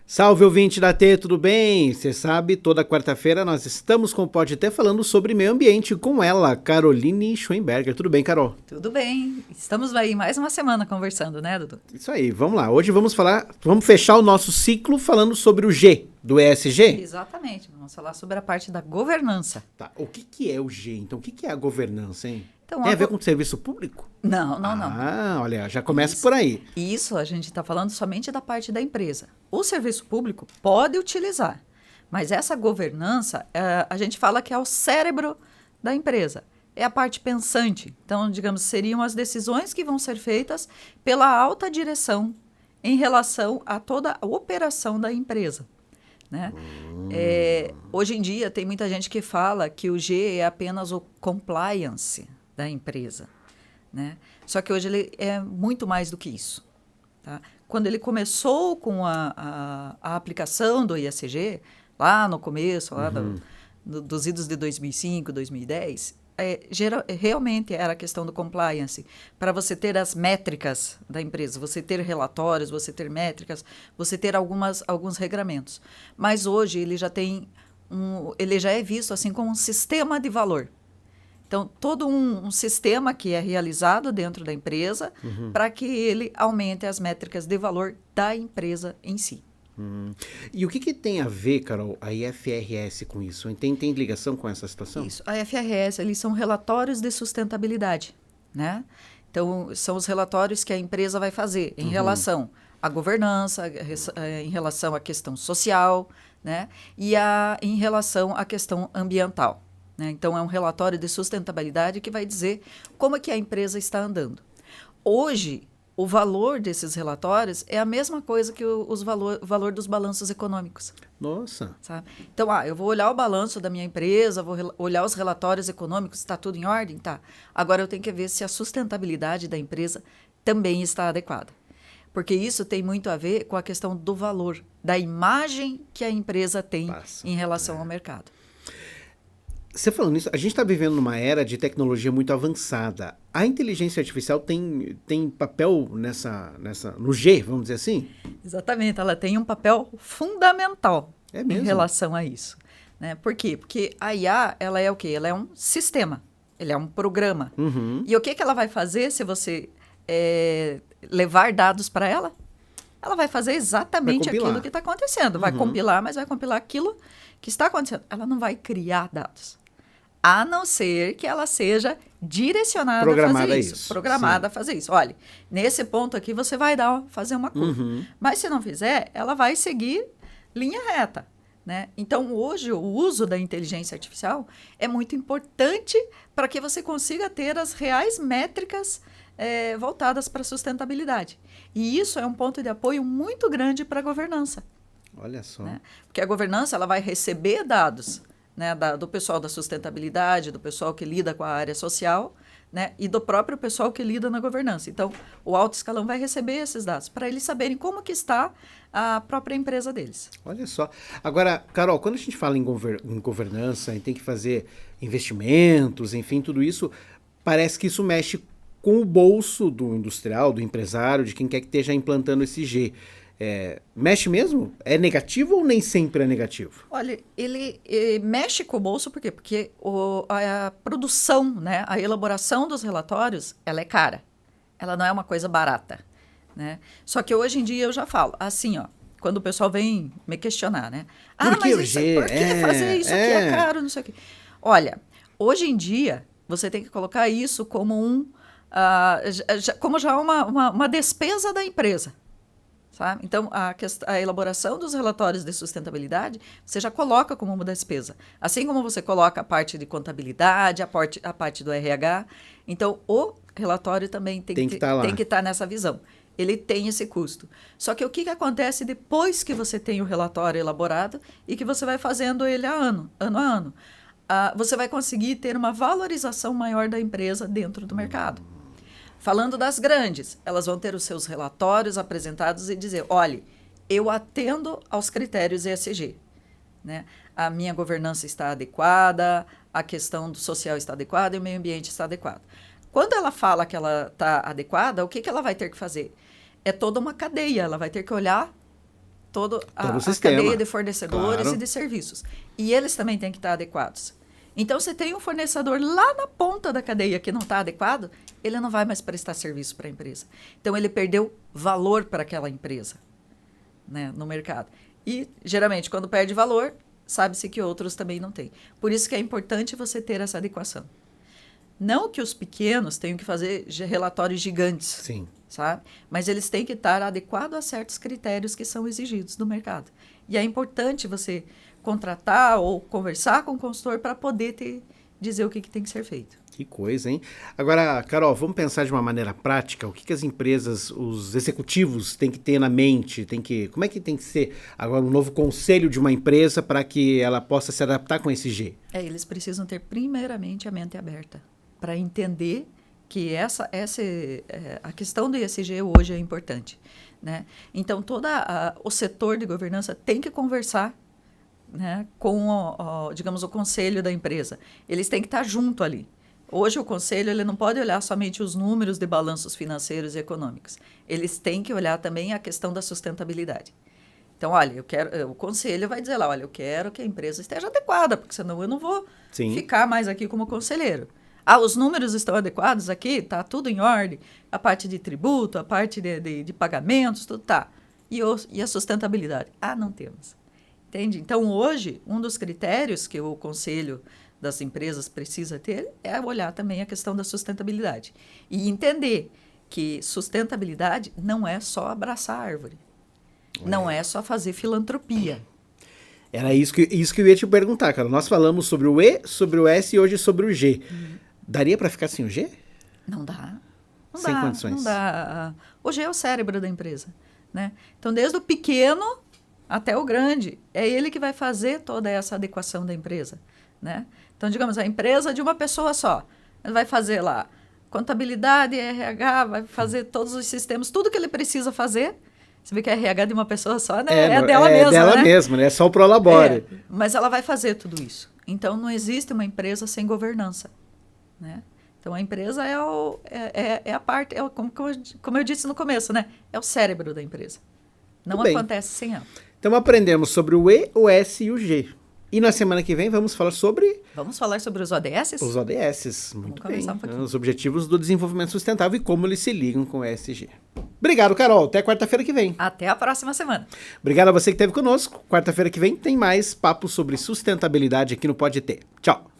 Salve, ouvinte da T, tudo bem? Você sabe, toda quarta-feira nós estamos com o Pode Ter falando sobre meio ambiente com ela, Caroline Schweinberger. Tudo bem, Carol? Tudo bem. Estamos aí mais uma semana conversando, né, Dudu? Isso aí, vamos lá. Hoje vamos fechar o nosso ciclo falando sobre o G do ESG? Exatamente. Vamos falar sobre a parte da governança. Tá, o que é o G, então? O que é a governança, hein? Então, Tem a ver com o serviço público? Não. Ah, olha, já começa por aí. Isso a gente está falando somente da parte da empresa. O serviço público pode utilizar, mas essa governança, a gente fala que é o cérebro da empresa. É a parte pensante. Então, digamos, seriam as decisões que vão ser feitas pela alta direção em relação a toda a operação da empresa, né? Hoje em dia, tem muita gente que fala que o G é apenas o compliance da empresa, né? Só que hoje ele é muito mais do que isso, tá? Quando ele começou com a aplicação do ESG, lá no começo, dos idos de 2005, 2010, realmente era a questão do compliance. Para você ter as métricas da empresa, você ter relatórios, você ter métricas, você ter alguns regramentos. Mas hoje ele ele já é visto assim como um sistema de valor. Então, todo um sistema que é realizado dentro da empresa para que ele aumente as métricas de valor da empresa em si. E o que tem a ver, Carol, a IFRS com isso? Tem ligação com essa situação? Isso. A IFRS, eles são relatórios de sustentabilidade, né? Então, são os relatórios que a empresa vai fazer em relação à governança, em relação à questão social, né? E em relação à questão ambiental. Né? Então, é um relatório de sustentabilidade que vai dizer como é que a empresa está andando. Hoje, o valor desses relatórios é a mesma coisa que o valor dos balanços econômicos. Nossa! Sabe? Então, eu vou olhar o balanço da minha empresa, vou olhar os relatórios econômicos, está tudo em ordem? Tá. Agora, eu tenho que ver se a sustentabilidade da empresa também está adequada. Porque isso tem muito a ver com a questão do valor, da imagem que a empresa tem em relação ao mercado. Você falando isso, a gente está vivendo numa era de tecnologia muito avançada. A inteligência artificial tem papel no G, vamos dizer assim? Exatamente, ela tem um papel fundamental em relação a isso. Né? Por quê? Porque a IA, ela é o quê? Ela é um sistema, ela é um programa. E o que ela vai fazer se você levar dados para ela? Ela vai fazer exatamente aquilo que está acontecendo. Vai compilar, mas vai compilar aquilo que está acontecendo. Ela não vai criar dados. A não ser que ela seja direcionada a fazer isso. Programada a fazer isso. Olha, nesse ponto aqui você vai fazer uma curva. Mas se não fizer, ela vai seguir linha reta. Né? Então, hoje, o uso da inteligência artificial é muito importante para que você consiga ter as reais métricas voltadas para a sustentabilidade. E isso é um ponto de apoio muito grande para a governança. Olha só. Né? Porque a governança ela vai receber dados, né, do pessoal da sustentabilidade, do pessoal que lida com a área social, né, e do próprio pessoal que lida na governança. Então, o alto escalão vai receber esses dados para eles saberem como que está a própria empresa deles. Olha só. Agora, Carol, quando a gente fala em governança, a gente tem que fazer investimentos, enfim, tudo isso, parece que isso mexe com o bolso do industrial, do empresário, de quem quer que esteja implantando esse G. Mexe mesmo? É negativo ou nem sempre é negativo? Olha, ele mexe com o bolso por quê? Porque a produção, né, a elaboração dos relatórios, ela é cara. Ela não é uma coisa barata. Né? Só que hoje em dia eu já falo, assim, ó, quando o pessoal vem me questionar, né? Por que fazer isso aqui é caro, não sei o quê. Olha, hoje em dia, você tem que colocar isso como como já uma despesa da empresa. Sabe? Então, a elaboração dos relatórios de sustentabilidade, você já coloca como uma despesa. Assim como você coloca a parte de contabilidade, a parte do RH. Então, o relatório também tem que estar nessa visão. Ele tem esse custo. Só que o que acontece depois que você tem o relatório elaborado e que você vai fazendo ele ano a ano? Você vai conseguir ter uma valorização maior da empresa dentro do mercado. Falando das grandes, elas vão ter os seus relatórios apresentados e dizer, olha, eu atendo aos critérios ESG. Né? A minha governança está adequada, a questão do social está adequada e o meio ambiente está adequado. Quando ela fala que ela está adequada, o que ela vai ter que fazer? É toda uma cadeia, ela vai ter que olhar todo o a sistema. cadeia de fornecedores Claro. e de serviços. E eles também têm que estar adequados. Então, se tem um fornecedor lá na ponta da cadeia que não está adequado, ele não vai mais prestar serviço para a empresa. Então, ele perdeu valor para aquela empresa, né, no mercado. E, geralmente, quando perde valor, sabe-se que outros também não têm. Por isso que é importante você ter essa adequação. Não que os pequenos tenham que fazer relatórios gigantes, Sim. sabe? Mas eles têm que estar adequados a certos critérios que são exigidos do mercado. E é importante você contratar ou conversar com o consultor para poder dizer o que tem que ser feito. Que coisa, hein? Agora, Carol, vamos pensar de uma maneira prática. O que as empresas, os executivos têm que ter na mente? Como é que tem que ser agora um novo conselho de uma empresa para que ela possa se adaptar com esse G? Eles precisam ter primeiramente a mente aberta para entender que a questão do ESG hoje é importante, né? Então, todo o setor de governança tem que conversar, né, com, digamos, o conselho da empresa. Eles têm que estar junto ali. Hoje, o conselho ele não pode olhar somente os números de balanços financeiros e econômicos. Eles têm que olhar também a questão da sustentabilidade. Então, olha, o conselho vai dizer lá, olha, eu quero que a empresa esteja adequada, porque senão eu não vou ficar mais aqui como conselheiro. Os números estão adequados aqui? Está tudo em ordem? A parte de tributo, a parte de pagamentos, tudo tá. E a sustentabilidade? Não temos. Entende? Então, hoje, um dos critérios que o conselho das empresas precisa ter é olhar também a questão da sustentabilidade. E entender que sustentabilidade não é só abraçar a árvore. Não é só fazer filantropia. Era isso que eu ia te perguntar, cara. Nós falamos sobre o E, sobre o S e hoje sobre o G. Daria para ficar sem o G? Não dá. Sem condições. Não dá. O G é o cérebro da empresa, né? Então, desde o pequeno até o grande, é ele que vai fazer toda essa adequação da empresa, né? Então, digamos, a empresa de uma pessoa só, ele vai fazer lá contabilidade, RH, vai fazer todos os sistemas, tudo que ele precisa fazer. Você vê que a RH de uma pessoa só, né? É dela mesma, dela né? mesma, né? É só o Prolabore. Mas ela vai fazer tudo isso. Então, não existe uma empresa sem governança, né? Então, a empresa é a parte, como eu disse no começo, né? É o cérebro da empresa. Não acontece sem ela. Então, aprendemos sobre o E, o S e o G. E na semana que vem vamos falar sobre... Vamos falar sobre os ODS? Os ODS, muito bem. Vamos começar um Os Objetivos do Desenvolvimento Sustentável e como eles se ligam com o ESG. Obrigado, Carol. Até quarta-feira que vem. Até a próxima semana. Obrigado a você que esteve conosco. Quarta-feira que vem tem mais papo sobre sustentabilidade aqui no Pode Ter. Tchau.